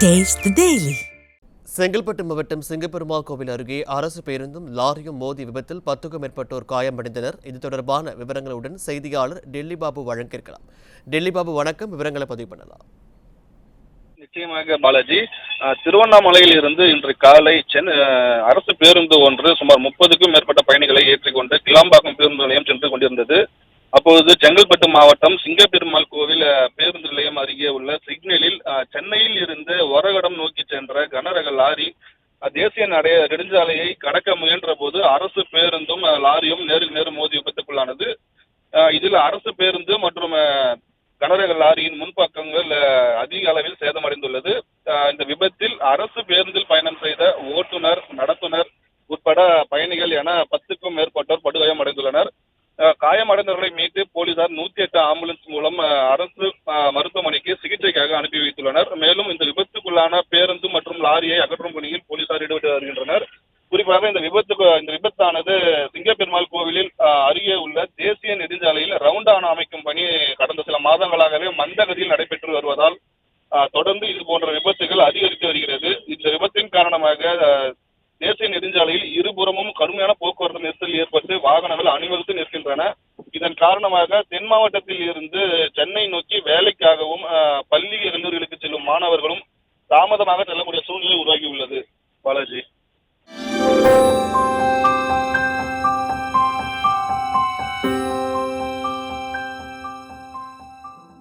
Taste the Daily. Chengalpattu மாவட்டம் சிங்கப்பெருமாள் கோவில் அருகே அரசு பேருந்தும் லாரியும் மோதி விபத்தில் 10க்கும் மேற்பட்டோர் காயமடைந்தனர். இது தொடர்பான விவரங்களுடன் செய்தியாளர் டெல்லி பாபு வழங்கியிருக்கலாம். டெல்லி பாபு, வணக்கம். விவரங்களை பதிவு பண்ணலாம். நிச்சயமாக பாலாஜி, திருவண்ணாமலையில் இருந்து இன்று காலை அரசு பேருந்து ஒன்று சுமார் 30க்கும் மேற்பட்ட பயணிகளை ஏற்றிக்கொண்டு கிளாம்பாக்கம் பேருந்து நிலையம் சென்று கொண்டிருந்தது. அப்பொழுது செங்கல்பட்டு மாவட்டம் சிங்கப்பெருமாள் கோவில் பேருந்து நிலையம் அருகே உள்ள சிக்னலில் சென்னையில் இருந்து ஒரகடம் நோக்கி சென்ற கனரக லாரி தேசிய நெடுஞ்சாலையை கடக்க முயன்ற போது அரசு பேருந்தும் லாரியும் நேருக்கு நேர் மோதி விபத்துக்குள்ளானது. இதில் அரசு பேருந்து மற்றும் கனரக லாரியின் முன்பக்கங்கள் அதிக அளவில் சேதமடைந்துள்ளது. இந்த விபத்தில் அரசு பேருந்தில் பயணம் செய்த ஓட்டுநர், நடத்துனர் உட்பட பயணிகள் என 10க்கும் மேற்பட்டோர் படுகாயமடைந்துள்ளனர். காயமடைந்தவர்களை மீட்டு போலீசார் 108 ஆம்புலன்ஸ் மூலம் அரசு மருத்துவமனைக்கு சிகிச்சைக்காக அனுப்பி வைத்துள்ளனர். மேலும் இந்த விபத்துக்குள்ளான பேருந்து மற்றும் லாரியை அகற்றும் பணியில் போலீசார் ஈடுபட்டு வருகின்றனர். குறிப்பாக இந்த விபத்தானது சிங்கப்பெருமாள் கோவிலில் அருகே உள்ள தேசிய நெடுஞ்சாலையில் ரவுண்டானா அமைக்கும் பணி கடந்த சில மாதங்களாகவே மந்தகதியில் நடைபெற்று வருவதால் தொடர்ந்து இது போன்ற விபத்துகள் அதிகரித்து வருகிறது. இந்த விபத்தின் காரணமாக தேசிய நெடுஞ்சாலையில் இருபுறமும் கடுமையான போக்குவரத்து நெரிசல் ஏற்பட்டு வாகனங்கள் அணிவகுத்து நிற்கின்றன. இதன் காரணமாக தென் மாவட்டத்தில் இருந்து சென்னை நோக்கி வேலைக்காகவும் பள்ளி கல்லூரிகளுக்கு செல்லும் மாணவர்களும் தாமதமாக செல்லக்கூடிய சூழ்நிலை உருவாகியுள்ளது. பாலாஜி.